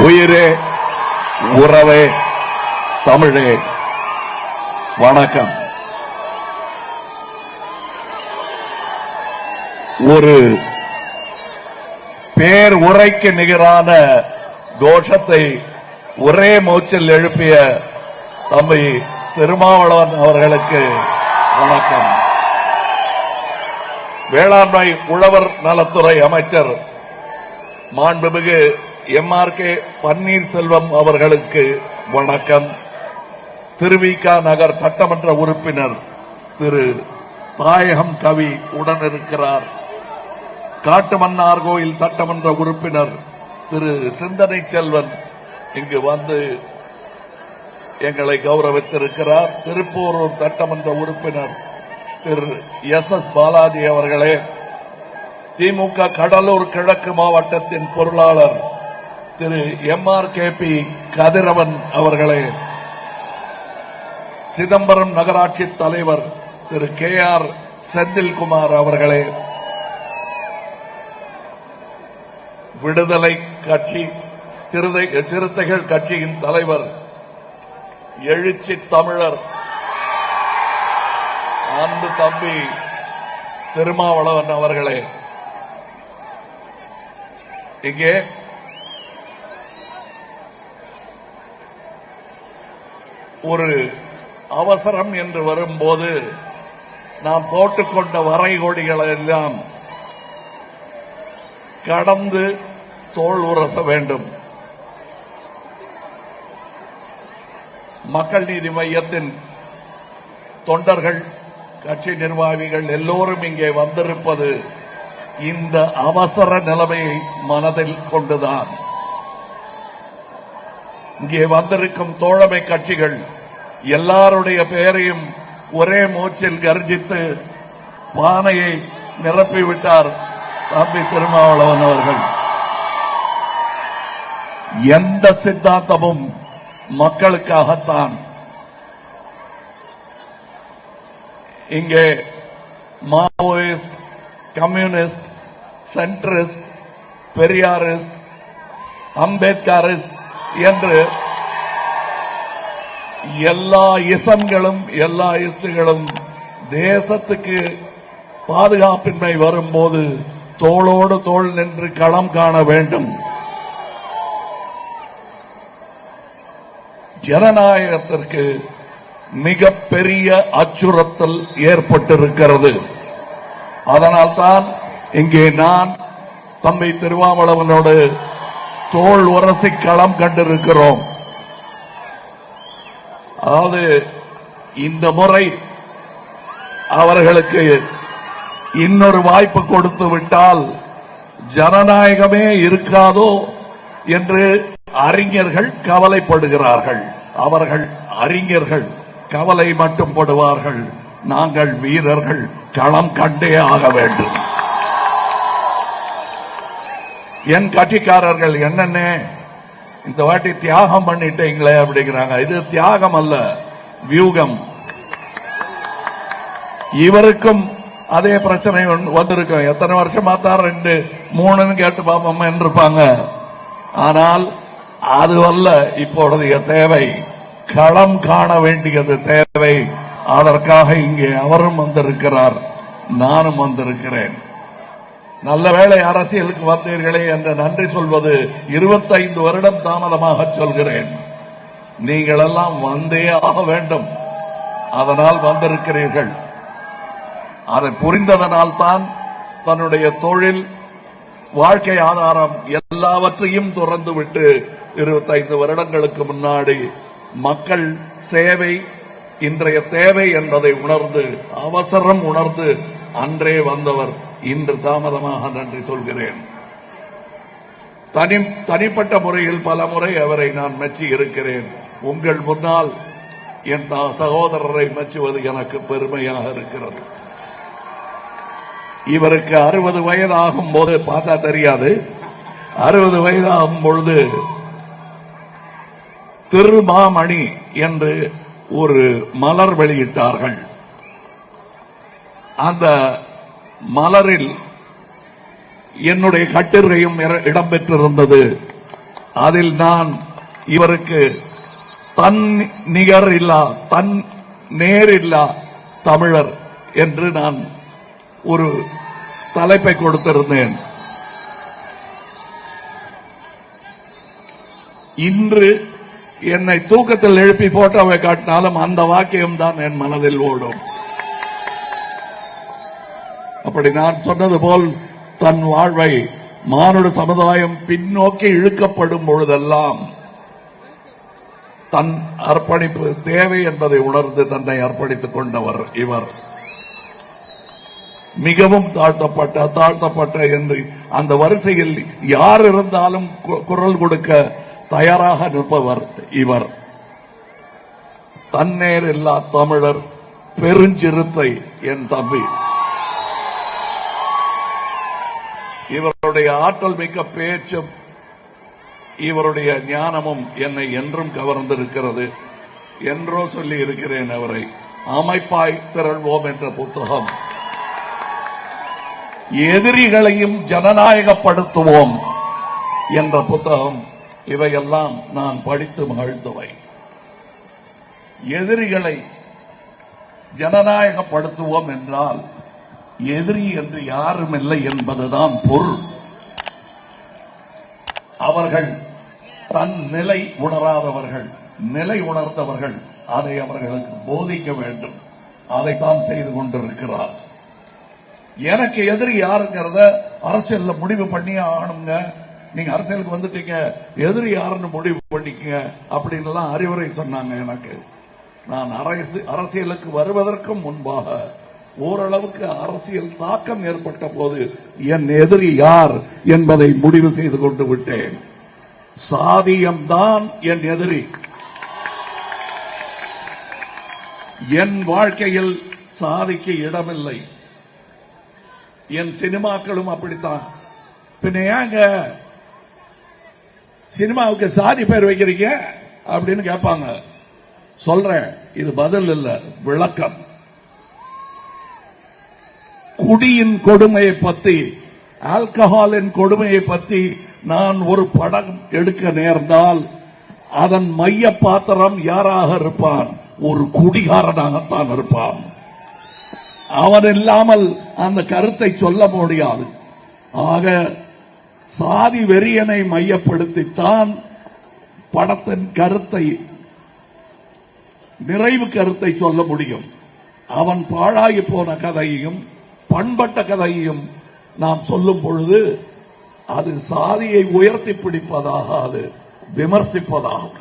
உயிரே உறவே தமிழே வணக்கம். ஒரு பேர் உரைக்கு நிகரான கோஷத்தை ஒரே மூச்சில் எழுப்பிய தம்பி திருமாவளவன் அவர்களுக்கு வணக்கம். வேளாண்மை உழவர் நலத்துறை அமைச்சர் மாண்புமிகு MRK பன்னீர்செல்வம் அவர்களுக்கு வணக்கம். திருவிக நகர் சட்டமன்ற உறுப்பினர் திரு தாயகம் கவி உடனிருக்கிறார். காட்டுமன்னார் கோயில் சட்டமன்ற உறுப்பினர் திரு சிந்தனை செல்வன் இங்கு வந்து எங்களை கௌரவித்திருக்கிறார். திருப்பூரூர் சட்டமன்ற உறுப்பினர் திரு SS பாலாஜி அவர்களே, திமுக கடலூர் கிழக்கு மாவட்டத்தின் பொருளாளர் திரு MRKP கதிரவன் அவர்களே, சிதம்பரம் நகராட்சி தலைவர் திரு KR செந்தில்குமார் அவர்களே, விடுதலை கட்சி சிறுத்தைகள் கட்சியின் தலைவர் எழுச்சி தமிழர் அன்பு தம்பி திருமாவளவன் அவர்களே, இங்கே ஒரு அவசரம் என்று வரும்போது நாம் போட்டுக்கொண்ட வரைகொடிகளை எல்லாம் கடந்து தோள் உரச வேண்டும். மக்கள் நீதி மையத்தின் தொண்டர்கள், கட்சி நிர்வாகிகள் எல்லோரும் இங்கே வந்திருப்பது இந்த அவசர நிலைமையை மனதில் கொண்டுதான். இங்கே வந்திருக்கும் தோழமை கட்சிகள் எல்லாருடைய பெயரையும் ஒரே மூச்சில் கர்ஜித்து பானையை நிரப்பிவிட்டார் தம்பி திருமாவளவன் அவர்கள். எந்த சித்தாந்தமும் மக்களுக்காகத்தான். இங்கே Maoist, communist, centrist, Periyarist, Ambedkarist என்று எல்லா இசம்களும் எல்லா இஸ்டுகளும் தேசத்துக்கு பாதுகாப்பின்மை வரும்போது தோளோடு தோள் நின்று களம் காண வேண்டும். ஜனநாயகத்திற்கு மிகப்பெரிய அச்சுறுத்தல் ஏற்பட்டிருக்கிறது. அதனால்தான் இங்கே நான் தம்பி திருமாவளவனோடு தோள் உரசி களம் கண்டிருக்கிறோம். அதாவது இந்த முறை அவர்களுக்கு இன்னொரு வாய்ப்பு கொடுத்து விட்டால் ஜனநாயகமே இருக்காதோ என்று அறிஞர்கள் கவலைப்படுகிறார்கள். அவர்கள் அறிஞர்கள் கவலை மட்டும் படுவார்கள். நாங்கள் வீரர்கள் களம் கண்டே ஆக வேண்டும். என் கட்சிக்காரர்கள் என்னென்ன இந்த வாட்டி தியாகம் பண்ணிட்டீங்களே அப்படிங்கிறாங்க. இது தியாகம் அல்ல, வியூகம். இவருக்கும் அதே பிரச்சனை வந்திருக்கும். எத்தனை வருஷமா தான் 2, 3 கேட்டு பாப்போம் இருப்பாங்க. ஆனால் அது அல்ல இப்பொழுதைய தேவை. களம் காண வேண்டியது தேவை. அதற்காக இங்கே அவரும் வந்திருக்கிறார், நானும் வந்திருக்கிறேன். நல்ல வேளை அரசியலுக்கு வந்தீர்களே என்று நன்றி சொல்வது 25 வருடம் தாமதமாக சொல்கிறேன். நீங்கள் எல்லாம் வந்தே ஆக வேண்டும். அதனால் வந்திருக்கிறீர்கள். அதை புரிந்ததனால் தான் தன்னுடைய தொழில், வாழ்க்கை ஆதாரம் எல்லாவற்றையும் துறந்துவிட்டு 25 வருடங்களுக்கு முன்னாடி மக்கள் சேவை இன்றைய தேவை என்பதை உணர்ந்து, அவசரம் உணர்ந்து அன்றே வந்தவர். இன்று தாமதமாக நன்றி சொல்கிறேன். தனிப்பட்ட முறையில் பல முறை அவரை நான் மெச்சி இருக்கிறேன். உங்கள் முன்னால் என் சகோதரரை மெச்சுவது எனக்கு பெருமையாக இருக்கிறது. இவருக்கு 60 வயது ஆகும் போது பார்த்தா தெரியாது. 60 வயது ஆகும் பொழுது திருமாமணி என்று ஒரு மலர் வெளியிட்டார்கள். அந்த மலரில் என்னுடைய கட்டுரையும் இடம்பெற்றிருந்தது. அதில் நான் இவருக்கு தன் நிகர் இல்லா தன் நேரில்லா தமிழர் என்று நான் ஒரு தலைப்பை கொடுத்திருந்தேன். இன்று என்னை தூக்கத்தில் எழுப்பி போட்டோவை காட்டினாலும் அந்த வாக்கியம் தான் என் மனதில் ஓடும். அப்படி நான் சொன்னது போல் தன் வாழ்வை மானுட சமுதாயம் பின்னோக்கி இழுக்கப்படும் பொழுதெல்லாம் தன் அர்ப்பணிப்பு தேவை என்பதை உணர்ந்து தன்னை அர்ப்பணித்துக் கொண்டவர் இவர். மிகவும் தாழ்த்தப்பட்ட என்று அந்த வரிசையில் யார் இருந்தாலும் குரல் கொடுக்க தயாராக நிற்பவர் இவர். தன்னேர் இல்லா தமிழர் பெருஞ்சிறுத்தை என் தம்பி. இவருடைய ஆற்றல் மிக்க பேச்சும் இவருடைய ஞானமும் என்னை என்றும் கவர்ந்திருக்கிறது. என்றோ சொல்லி இருக்கிறேன் அவரை. அமைப்பாய் திரள்வோம் என்ற புத்தகம், எதிரிகளையும் ஜனநாயகப்படுத்துவோம் என்ற புத்தகம், இவையெல்லாம் நான் படித்து மகிழ்ந்தவை. எதிரிகளை ஜனநாயகப்படுத்துவோம் என்றால் எதிரி என்று யாரும் இல்லை என்பதுதான் பொருள். அவர்கள் தன் நிலை உணராதவர்கள், நிலை உணர்ந்தவர்கள் அதை அவர்களுக்கு போதிக்க வேண்டும். அதைத்தான் செய்து கொண்டிருக்கிறார். எனக்கு எதிரி யாருங்கிறத அரசியல் முடிவு பண்ணி ஆகணுங்க. நீங்க அரசியலுக்கு வந்துட்டீங்க, எதிரி யாருன்னு முடிவு பண்ணிக்கங்க அப்படின்னு அறிவுரை சொன்னாங்க எனக்கு. நான் அரசியலுக்கு வருவதற்கும் முன்பாக ஓரளவுக்கு அரசியல் தாக்கம் ஏற்பட்ட போது என் எதிரி யார் என்பதை முடிவு செய்து கொண்டு விட்டேன். சாதியம்தான் என் எதிரி. என் வாழ்க்கையில் சாதிக்கு இடமில்லை. என் சினிமாக்களும் அப்படித்தான். பின்ன ஏங்க சினிமாவுக்கு சாதி பேர் வைக்கிறீங்க அப்படின்னு கேட்பாங்க. சொல்றேன், இது பதில் இல்ல, விளக்கம். குடியின் கொடுமையை பத்தி, ஆல்கஹாலின் கொடுமையை பத்தி நான் ஒரு படம் எடுக்க நேர்ந்தால் அதன் மைய பாத்திரம் யாராக இருப்பான்? ஒரு குடிகாரனாகத்தான் இருப்பான். அவன் இல்லாமல் அந்த கருத்தை சொல்ல முடியாது. ஆக சாதி வெறியனை மையப்படுத்தித்தான் படத்தின் கருத்தை, நிறைவு கருத்தை சொல்ல முடியும். அவன் பாழாகி போன கதையையும் பண்பட்ட கதையையும் நாம் சொல்லும் பொழுது அது சாதியை உயர்த்தி பிடிப்பதாக, அது விமர்சிப்பதாகும்.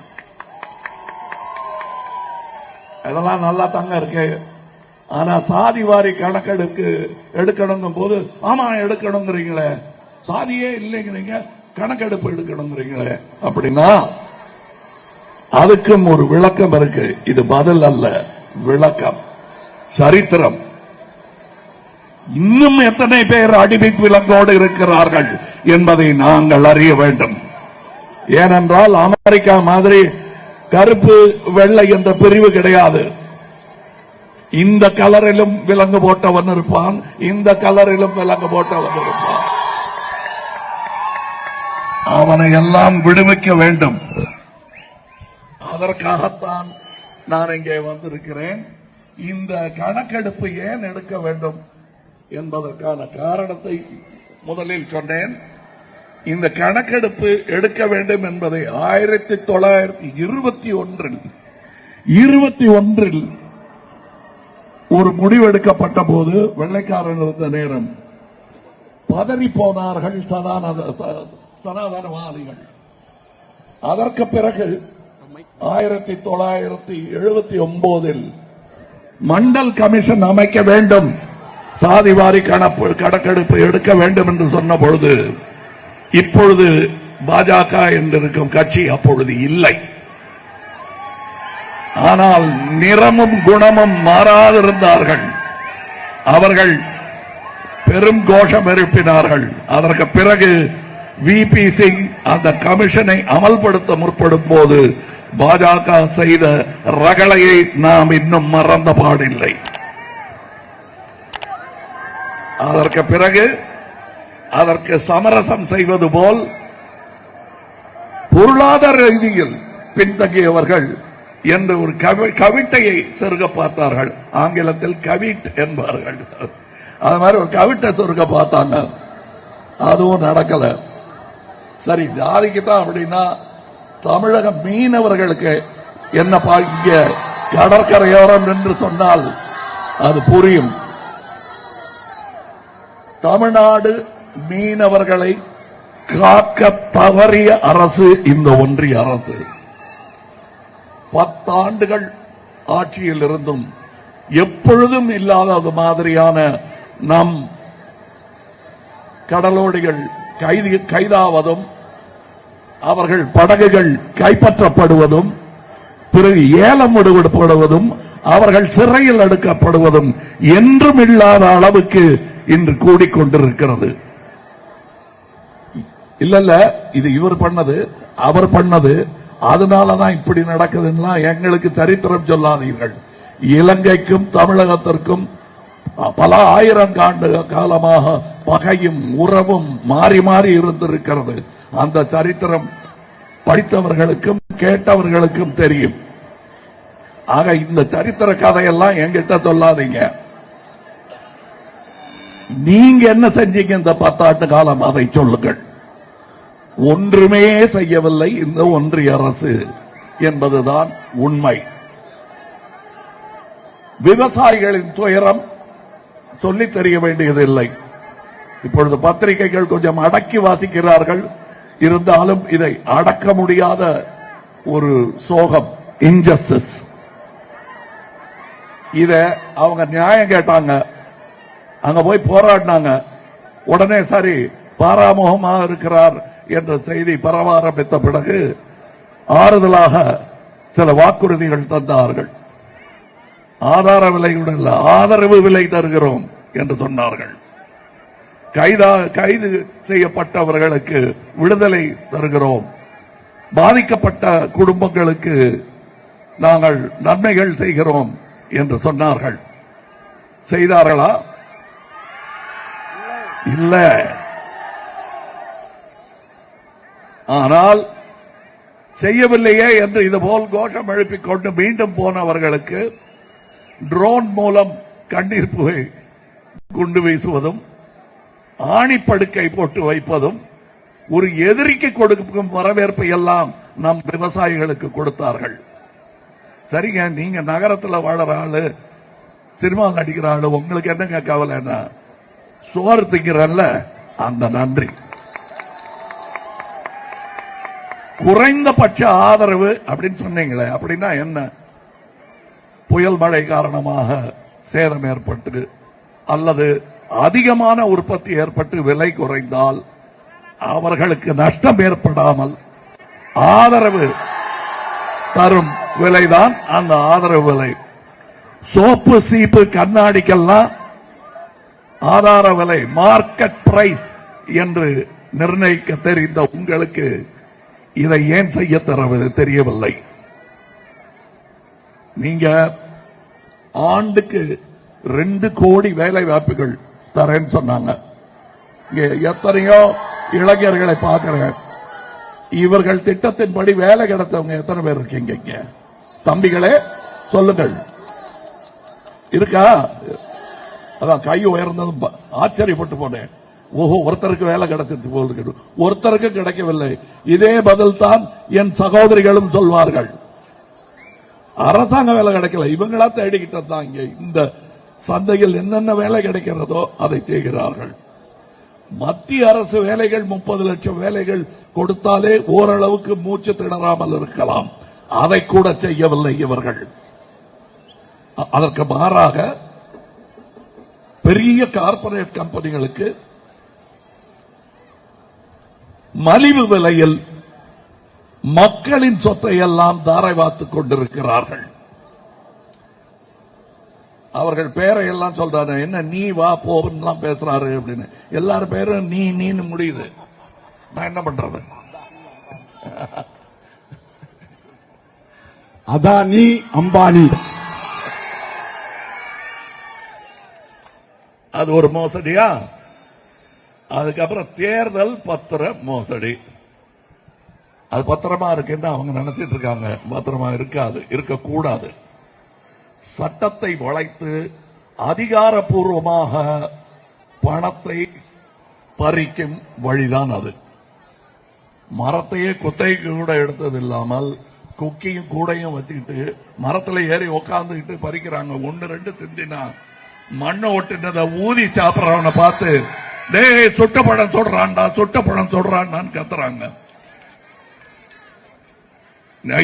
அதெல்லாம் நல்லா தாங்க இருக்கு. ஆனா சாதி வாரி கணக்கெடுக்கு எடுக்கணும் போது, ஆமா எடுக்கணுங்கிறீங்களே, சாதியே இல்லைங்கிறீங்க, கணக்கெடுப்பு எடுக்கணுங்கிறீங்களே அப்படின்னா அதுக்கும் ஒரு விளக்கம் இருக்கு. இது பதில் அல்ல, விளக்கம், சரித்திரம். இன்னும் எத்தனை பேர் அடிமைக் விலங்கோடு இருக்கிறார்கள் என்பதை நாங்கள் அறிய வேண்டும். ஏனென்றால் அமெரிக்கா மாதிரி கருப்பு வெள்ளை என்ற பிரிவு கிடையாது. இந்த கலரிலும் விலங்கு போட்டவன் இருப்பான், இந்த கலரிலும் விலங்கு போட்டவன் இருப்பான். அவனை எல்லாம் விடுவிக்க வேண்டும். அதற்காகத்தான் நான் இங்கே வந்திருக்கிறேன். இந்த கணக்கெடுப்பு ஏன் எடுக்க வேண்டும் என்பதற்கான காரணத்தை முதலில் சொன்னேன். இந்த கணக்கெடுப்பு எடுக்க வேண்டும் என்பதை 1921 ஒரு முடிவெடுக்கப்பட்ட போது, வெள்ளைக்காரன் இருந்த நேரம், பதறி போனார்கள் சனாதனவாதிகள். அதற்கு பிறகு 1979 மண்டல் கமிஷன் அமைக்க வேண்டும், சாதிவாரி கணக்கெடுப்பு எடுக்க வேண்டும் என்று சொன்ன பொழுது, இப்பொழுது பாஜக என்றிருக்கும் கட்சி அப்பொழுது இல்லை. ஆனால் நிறமும் குணமும் மாறாதிருந்தார்கள். அவர்கள் பெரும் கோஷம் எழுப்பினார்கள். அதற்கு பிறகு விபி சிங் அந்த கமிஷனை அமல்படுத்த முற்படும் போது பாஜக செய்த ரகளையை நாம் இன்னும் மறந்த பாடில்லை. அதற்கு பிறகு அதற்கு சமரசம் செய்வது போல் பொருளாதார ரீதியில் பின்தங்கியவர்கள் என்று ஒரு கவிட்டையை செருக பார்த்தார்கள். ஆங்கிலத்தில் கவிட் என்பார்கள். அது மாதிரி ஒரு கவிட்டை சொருக பார்த்தாங்க. அதுவும் நடக்கல. சரி, ஜாதிக்கு தான் அப்படின்னா தமிழக மீனவர்களுக்கு என்ன இங்க கடற்கரையோரம் என்று சொன்னால் அது புரியும். தமிழ்நாடு மீனவர்களை காக்க தவறிய அரசு இந்த ஒன்றிய அரசு. 10 ஆண்டுகள் ஆட்சியில் இருந்தும் எப்பொழுதும் இல்லாத மாதிரியான நம் கடலோடிகள் கைதாவதும் அவர்கள் படகுகள் கைப்பற்றப்படுவதும் பிறகு ஏலம் விடுபடுவதும் அவர்கள் சிறையில் அடுக்கப்படுவதும் என்றும் இல்லாத அளவுக்கு இன்று கூடிக்கொண்டிருக்கிறது. இல்ல இது இவர் பண்ணது அவர் பண்ணது அதனாலதான் இப்படி நடக்குதுன்னா எங்களுக்கு சரித்திரம் சொல்லாதீர்கள். இலங்கைக்கும் தமிழகத்திற்கும் பல ஆயிரம் ஆண்டு காலமாக பகையும் உறவும் மாறி மாறி இருந்திருக்கிறது. அந்த சரித்திரம் படித்தவர்களுக்கும் கேட்டவர்களுக்கும் தெரியும். ஆக இந்த சரித்திர கதையெல்லாம் என்கிட்ட சொல்லாதீங்க. நீங்க என்ன செஞ்சீங்க இந்த 10 ஆண்டு காலம், அதை சொல்லுங்கள். ஒன்றுமே செய்யவில்லை இந்த ஒன்றிய அரசு என்பதுதான் உண்மை. விவசாயிகளின் துயரம் சொல்லி தெரிய வேண்டியதில்லை. இப்பொழுது பத்திரிகைகள் கொஞ்சம் அடக்கி வாசிக்கிறார்கள். இருந்தாலும் இதை அடக்க முடியாத ஒரு சோகம், இன்ஜஸ்டிஸ். இத அவங்க நியாயம் கேட்டாங்க, அங்க போய் போராடினாங்க. உடனே சரி பாராமுகமாக இருக்கிறார் என்ற செய்தி பரவ ஆரம்பித்த பிறகு ஆறுதலாக சில வாக்குறுதிகள் தந்தார்கள். ஆதார விலையுடன் ஆதரவு விலை தருகிறோம் என்று சொன்னார்கள். கைது செய்யப்பட்டவர்களுக்கு விடுதலை தருகிறோம், பாதிக்கப்பட்ட குடும்பங்களுக்கு நாங்கள் நன்மைகள் செய்கிறோம் என்று சொன்னார்கள். செய்தார்களா? இல்ல. ஆனால் செய்யவில்லையே என்று இதுபோல் கோஷம் எழுப்பிக் கொண்டு மீண்டும் போனவர்களுக்கு ட்ரோன் மூலம் கண்ணீர் புகை குண்டு வீசுவதும் ஆணிப்படுக்கை போட்டு வைப்பதும் ஒரு எதிரிக்கு கொடுக்கும் வரவேற்பை எல்லாம் நம் விவசாயிகளுக்கு கொடுத்தார்கள். சரிங்க, நீங்க நகரத்தில் வாழற ஆளு, சினிமா நடிக்கிற ஆளு, உங்களுக்கு என்னங்க கவலைன்னா சோறு திங்கிறல்ல அந்த நன்றி. குறைந்தபட்ச ஆதரவு அப்படின்னு சொன்னீங்களே, அப்படின்னா என்ன? புயல் மழை காரணமாக சேதம் ஏற்பட்டு அல்லது அதிகமான உற்பத்தி ஏற்பட்டு விலை குறைந்தால் அவர்களுக்கு நஷ்டம் ஏற்படாமல் ஆதரவு தரும் விலைதான் அந்த ஆதரவு விலை. சோப்பு சீப்பு கண்ணாடிக்கெல்லாம் ஆதார விலை, மார்க்கெட் பிரைஸ் என்று நிர்ணயிக்க தெரிந்த உங்களுக்கு இதை ஏன் செய்ய தெரியவில்லை? நீங்க ஆண்டுக்கு 2 கோடி வேலை வாய்ப்புகள் தரேன்னு சொன்னாங்க. இங்க எத்தனையோ இளைஞர்களை பார்க்கிறேன். இவர்கள் திட்டத்தின்படி வேலை கிடைத்தவங்க எத்தனை பேர் இருக்கீங்க இங்க? தம்பிகளே சொல்லுங்கள், இருக்கா? அதான் கை உயர்ந்ததும் ஆச்சரியப்பட்டு போனேன். ஓஹோ, ஒருத்தருக்கு வேலை கிடைச்சிருச்சு போல் இருக்கு. ஒருத்தருக்கு கிடைக்கவில்லை. இதே பதில் தான் என் சகோதரிகளும் சொல்வார்கள். அரசாங்க வேலை கிடைக்கல, இவங்களா தேடிக்கிட்டு தான் இங்க இந்த சந்தையில் என்னென்ன வேலை கிடைக்கிறதோ அதை செய்கிறார்கள். மத்திய அரசு வேலைகள் 30 லட்சம் வேலைகள் கொடுத்தாலே ஓரளவுக்கு மூச்சு திணறாமல் இருக்கலாம். அதை கூட செய்யவில்லை இவர்கள். அதற்கு மாறாக பெரிய கார்ப்பரேட் கம்பெனிகளுக்கு மலிவு விலையில் மக்களின் சொத்தை எல்லாம் தாரை வாத்துக் கொண்டிருக்கிறார்கள். அவர்கள் பேரை எல்லாம் சொல்றாரு, என்ன நீ வா போன்னு பேசுறாரு அப்படின்னு. எல்லாரும் பேரும் நீன்னு முடியுது. நான் என்ன பண்றது? அதானி, அம்பானி, அது ஒரு மோசடியா? அதுக்கப்புறம் தேர்தல் பத்திர மோசடி. அது பத்திரமா இருக்குன்னு அவங்க நினைச்சிட்டு இருக்காங்க. பத்திரமா இருக்காது, இருக்கக்கூடாது. சட்டத்தை வளைத்து அதிகாரப்பூர்வமாக பணத்தை பறிக்கும் வழிதான் அது. மரத்தையே குத்தைக்கு கூட எடுத்தது இல்லாமல் குக்கியும் கூடையும் வச்சுக்கிட்டு மரத்துல ஏறி உக்காந்துக்கிட்டு பறிக்கிறாங்க. 1-2 சிந்தினா மண்ணை ஒட்டுனதை ஊதி சாப்பிடறவனை பார்த்து டேய் சுட்ட பழம் சொல்றான்டா, சுட்ட பழம் சொல்றான்னு கத்துறாங்க.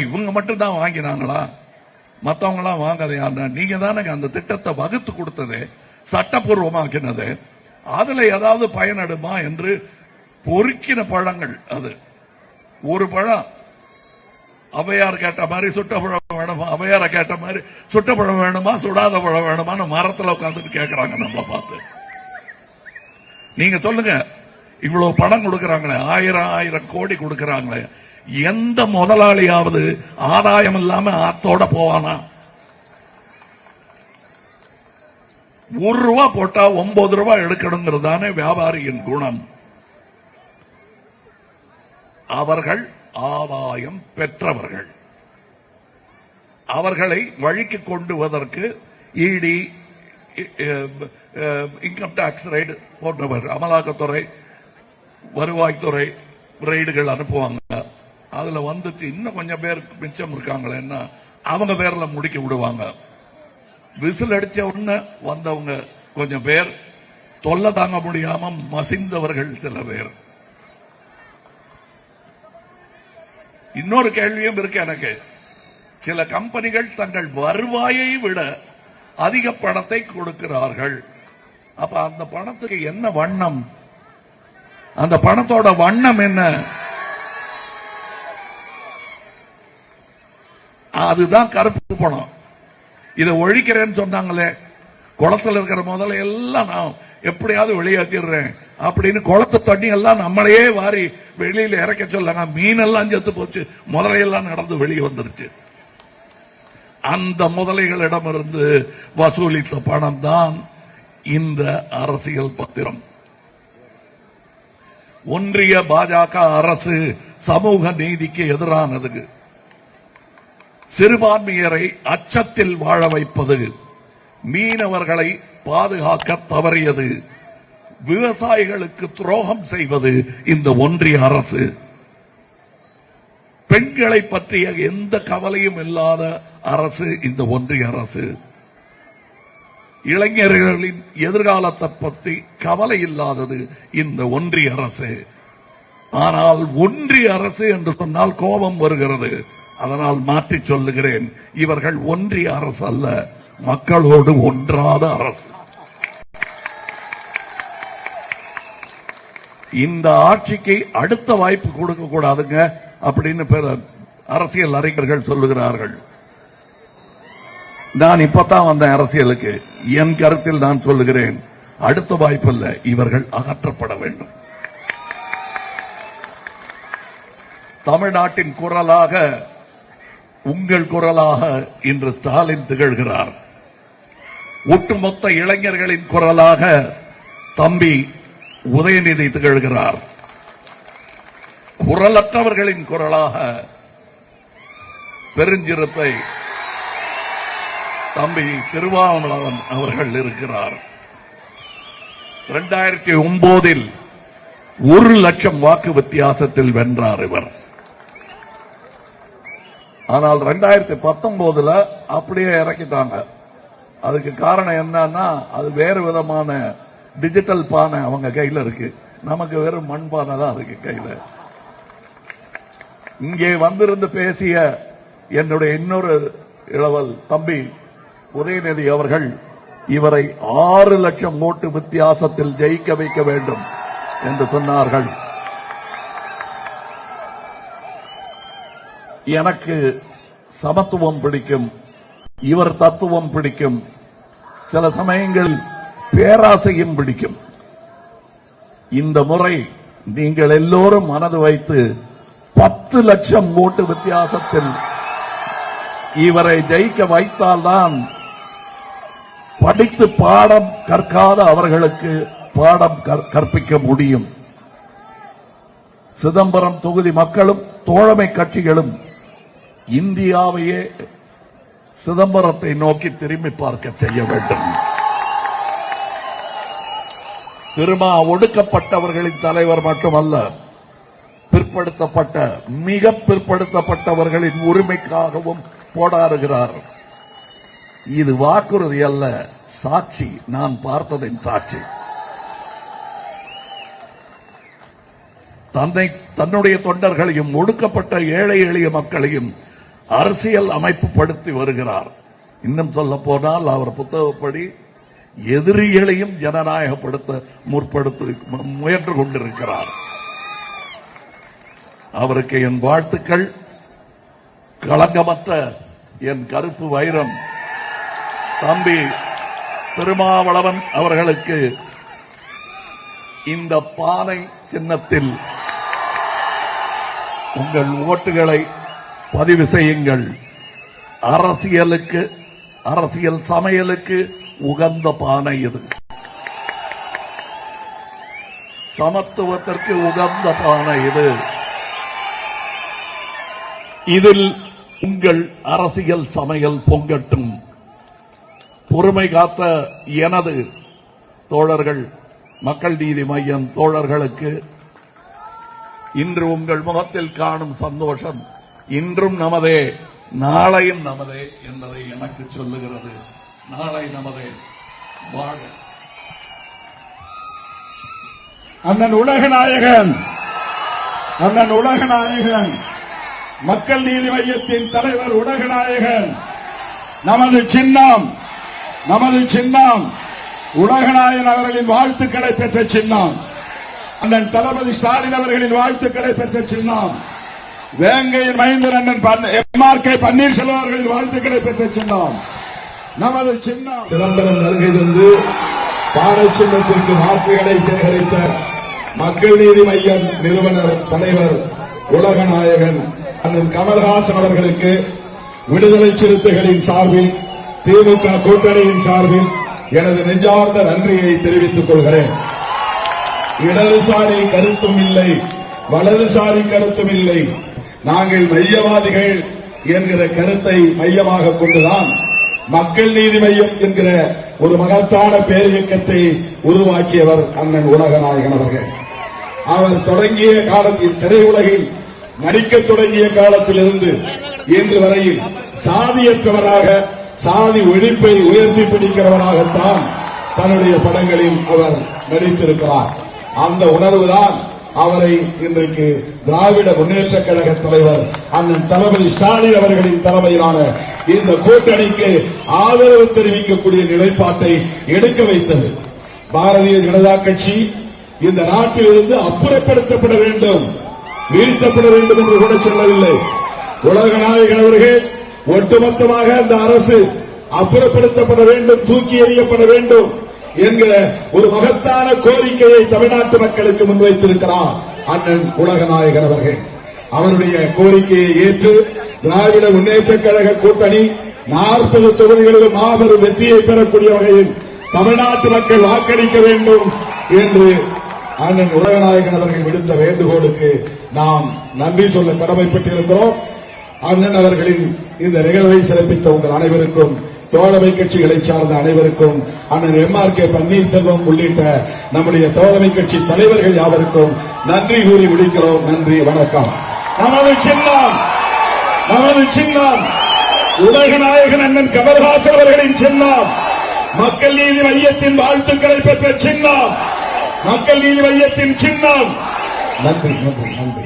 இவங்க மட்டும் தான் வாங்கினாங்களா? மத்தவங்க எல்லாம் வாங்கலையா? நீங்க தானே அந்த திட்டத்தை வகுத்து கொடுத்தது, சட்டப்பூர்வமாக்கினது. அதுல ஏதாவது பயனடுமா என்று பொறுக்கின பழங்கள் அது. ஒரு பழம் அவையார் கேட்ட மாதிரி சுட்ட பழம் வேணுமா, அவையார கேட்ட மாதிரி சுட்ட பழம் வேணுமா, சுடாத பழம் வேணுமான்னு மரத்துல உட்காந்துட்டு கேட்கறாங்க நம்மள பார்த்து. நீங்க சொல்லுங்க, இவ்வளவு பணம் கொடுக்கறாங்களே, 1000 கோடி கொடுக்கறாங்களே, எந்த முதலாளியாவது ஆதாயம் இல்லாம ஆத்தோட போவானா? 1 ரூபா போட்டா 9 ரூபாய் எடுக்கணுங்கிறதானே வியாபாரியின் குணம். அவர்கள் ஆதாயம் பெற்றவர்கள். அவர்களை வழிக்கு கொண்டு வருவதற்கு இடி, இன்கம் டாக்ஸ் ரைடு போன்றவர், அமலாக்கத்துறை, வருவாய்த்துறை ரைடுகள் அனுப்புவாங்க. அதுல வந்துச்சு இன்னும் கொஞ்சம் பேர் மிச்சம் இருக்காங்களேன்னா அவங்க பேர்ல முடிக்க விடுவாங்க. விசில் அடிச்ச உடனே வந்தவங்க கொஞ்சம் பேர், தொல்லை தாங்க முடியாம மசிந்தவர்கள் சில பேர். இன்னொரு கேள்வியும் இருக்கு எனக்கு. சில கம்பெனிகள் தங்கள் வருவாயை விட அதிக பணத்தை கொடுக்கிறார்கள். அப்ப அந்த பணத்துக்கு என்ன வண்ணம்? அந்த பணத்தோட வண்ணம் என்ன? அதுதான் கருப்பு பணம். இதை ஒழிக்கிறேன்னு சொன்னாங்களே, குளத்துல இருக்கிற முதல்ல எல்லாம் நான் எப்படியாவது வெளியேற்றிடுறேன் அப்படின்னு குளத்து தண்ணி எல்லாம் நம்மளையே வாரி வெளியில இறக்க சொல்லாங்க. மீன் எல்லாம் செத்து போச்சு, முதலையெல்லாம் நடந்து வெளியே வந்துருச்சு. அந்த முதலைகளிடமிருந்து வசூலித்த பணம் தான் இந்த அரசியல் பத்திரம். ஒன்றிய பாஜக அரசு சமூக நீதிக்கு எதிரானது, சிறுபான்மையரை அச்சத்தில் வாழ வைப்பது, மீனவர்களை பாதுகாக்க தவறியது, விவசாயிகளுக்கு துரோகம் செய்வது இந்த ஒன்றிய அரசு. பெண்களை பற்றிய எந்த கவலையும் இல்லாத அரசு இந்த ஒன்றிய அரசு. இளைஞர்களின் எதிர்காலத்தை பற்றி கவலை இல்லாதது இந்த ஒன்றிய அரசு. ஆனால் ஒன்றிய அரசு என்று சொன்னால் கோபம் வருகிறது. அதனால் மாற்றி சொல்லுகிறேன், இவர்கள் ஒன்றிய அரசு அல்ல, மக்களோடு ஒன்றாத அரசு. இந்த ஆட்சிக்கு அடுத்த வாய்ப்பு கொடுக்க கூடாதுங்க அப்படின்னு அரசியல் அறிஞர்கள் சொல்லுகிறார்கள். நான் இப்பதான் வந்த அரசியலுக்கு. என் கருத்தில் நான் சொல்லுகிறேன், அடுத்த வாய்ப்பு இல்ல, இவர்கள் அகற்றப்பட வேண்டும். தமிழ்நாட்டின் குரலாக, உங்கள் குரலாக இன்று ஸ்டாலின் திகழ்கிறார். ஒட்டுமொத்த இளைஞர்களின் குரலாக தம்பி உதயநிதி திகழ்கிறார். குரலற்றவர்களின் குரலாக பெருஞ்சிறுத்தை தம்பி திருமாவளவன் அவர்கள் இருக்கிறார். 2009 1 லட்சம் வாக்கு வித்தியாசத்தில் வென்றார் இவர். ஆனால் 2019 அப்படியே இறக்கிட்டாங்க. அதுக்கு காரணம் என்னன்னா, அது வேறு விதமான டிஜிட்டல் பானை அவங்க கையில இருக்கு, நமக்கு வெறும் மண் பானை தான் இருக்கு கையில. இங்கே வந்திருந்து பேசிய என்னுடைய இன்னொரு இளவல் தம்பி உதயநிதி அவர்கள் இவரை 6 லட்சம் ஓட்டு வித்தியாசத்தில் ஜெயிக்க வைக்க வேண்டும் என்று சொன்னார்கள். எனக்கு சமத்துவம் பிடிக்கும், இவர் தத்துவம் பிடிக்கும், சில சமயங்களில் பேராசையும் பிடிக்கும். இந்த முறை நீங்கள் எல்லோரும் மனது வைத்து 10 லட்சம் ஓட்டு வித்தியாசத்தில் இவரை ஜெயிக்க வைத்தால்தான் படித்து பாடம் கற்காத அவர்களுக்கு பாடம் கற்பிக்க முடியும். சிதம்பரம் தொகுதி மக்களும் தோழமை கட்சிகளும் இந்தியாவையே சிதம்பரத்தை நோக்கி திரும்பி பார்க்க செய்ய வேண்டும். திருமா ஒடுக்கப்பட்டவர்களின் தலைவர் மட்டுமல்ல, பிற்படுத்தப்பட்ட மிக பிற்படுத்தப்பட்டவர்களின் உரிமைக்காகவும் போராடுகிறார். இது வாக்குறுதி அல்ல, சாட்சி, நான் பார்த்ததின் சாட்சி. தன்னுடைய தொண்டர்களையும் ஒடுக்கப்பட்ட ஏழை எளிய மக்களையும் அரசியல் அமைப்பு படுத்தி வருகிறார். இன்னும் சொல்ல போனால் அவர் புத்தகப்படி எதிரிகளையும் ஜனநாயகப்படுத்த முயன்று கொண்டிருக்கிறார். அவருக்கு என் வாழ்த்துக்கள். களங்கமற்ற என் கருப்பு வைரம் தம்பி திருமாவளவன் அவர்களுக்கு இந்த பானை சின்னத்தில் உங்கள் ஓட்டுகளை பதிவு செய்யுங்கள். அரசியல் சமையலுக்கு உகந்த பானை இது. சமத்துவத்திற்கு உகந்த பானை இது. இதில் உங்கள் அரசியல் சமையல் பொங்கட்டும். பொறுமை காத்த எனது தோழர்கள், மக்கள் நீதி மய்யம் தோழர்களுக்கு இன்று உங்கள் முகத்தில் காணும் சந்தோஷம் இன்றும் நமதே, நாளையும் நமதே என்பதை எனக்கு சொல்லுகிறது. நாளை நமதே. வாழ்க அண்ணன் உலகநாயகன், அண்ணன் உலகநாயகன், மக்கள் நீதி மையத்தின் தலைவர் உலகநாயகன். நமது சின்னம் உலகநாயகன் அவர்களின் வாழ்த்துக்களை பெற்ற சின்னம். அண்ணன் தளபதி ஸ்டாலின் அவர்களின் வாழ்த்துக்களை பெற்ற சின்னம். வேங்கையின் மைந்தர் அண்ணன் MRK பன்னீர்செல்வம் அவர்களின் வாழ்த்துக்களை பெற்ற சின்னம் நமது சின்னம். சிதம்பரம் வருகை தந்து பானை சின்னத்திற்கு வாக்குகளை சேகரித்த மக்கள் நீதி மய்யம் நிறுவனர் தலைவர் உலகநாயகன் அண்ணன் கமல்ஹாசன் அவர்களுக்கு விடுதலை சிறுத்தைகளின் சார்பில், திமுக கூட்டணியின் சார்பில் எனது நெஞ்சார்ந்த நன்றியை தெரிவித்துக் கொள்கிறேன். இடதுசாரி கருத்தும் இல்லை, வலதுசாரி கருத்தும் இல்லை. நாங்கள் மையவாதிகள் என்கிற கருத்தை மையமாக கொண்டுதான் மக்கள் நீதி மையம் என்கிற ஒரு மகத்தான பேரியக்கத்தை உருவாக்கியவர் அண்ணன் உலகநாயகன் அவர்கள். அவர் தொடங்கிய காலத்தில், திரையுலகில் நடிக்க தொடங்கிய காலத்திலிருந்து இன்று வரையில் சாதியற்றவராக, சாதி ஒழிப்பை உயர்த்தி பிடிக்கிறவராகத்தான் தன்னுடைய படங்களில் அவர் நடித்திருக்கிறார். அந்த உணர்வுதான் அவரை இன்றைக்கு திராவிட முன்னேற்ற கழக தலைவர் அண்ணன் தளபதி ஸ்டாலின் அவர்களின் தலைமையிலான இந்த கூட்டணிக்கு ஆதரவு தெரிவிக்கக்கூடிய நிலைப்பாட்டை எடுக்க வைத்தது. பாரதிய ஜனதா கட்சி இந்த நாட்டில் இருந்து அப்புறப்படுத்தப்பட வேண்டும், வீழ்த்தப்பட வேண்டும் என்று கூட சொல்லவில்லை. உலகநாயகன் அவர்கள் ஒட்டுமொத்தமாக அந்த அரசு அப்புறப்படுத்தப்பட வேண்டும், தூக்கி எறியப்பட வேண்டும் என்கிற ஒரு மகத்தான கோரிக்கையை தமிழ்நாட்டு மக்களுக்கு முன்வைத்திருக்கிறார் அண்ணன் உலகநாயகன் அவர்கள். அவருடைய கோரிக்கையை ஏற்று திராவிட முன்னேற்ற கழக கூட்டணி 40 தொகுதிகளிலும் மாபெரும் வெற்றியை பெறக்கூடிய வகையில் தமிழ்நாட்டு மக்கள் வாக்களிக்க வேண்டும் என்று அண்ணன் உலகநாயகன் அவர்கள் விடுத்த வேண்டுகோளுக்கு நாம் நன்றி சொல்ல கடமைப்பட்டிருக்கிறோம். அண்ணன் அவர்களின் இந்த நிகழ்வை சிறப்பித்த உங்கள் அனைவருக்கும், தோழமை கட்சிகளை சார்ந்த அனைவருக்கும், அண்ணன் MRK பன்னீர்செல்வம் உள்ளிட்ட நம்முடைய தோழமை கட்சி தலைவர்கள் யாவருக்கும் நன்றி கூறி முடிக்கிறோம். நன்றி, வணக்கம். நமது சின்னம் உலகநாயகன் அண்ணன் கமல்ஹாசன் அவர்களின் சின்னம். மக்கள் நீதி மையத்தின் வாழ்த்துக்களை பெற்ற சின்னம். மக்கள் நீதி மையத்தின் சின்னம். நன்றி, நன்றி, நன்றி.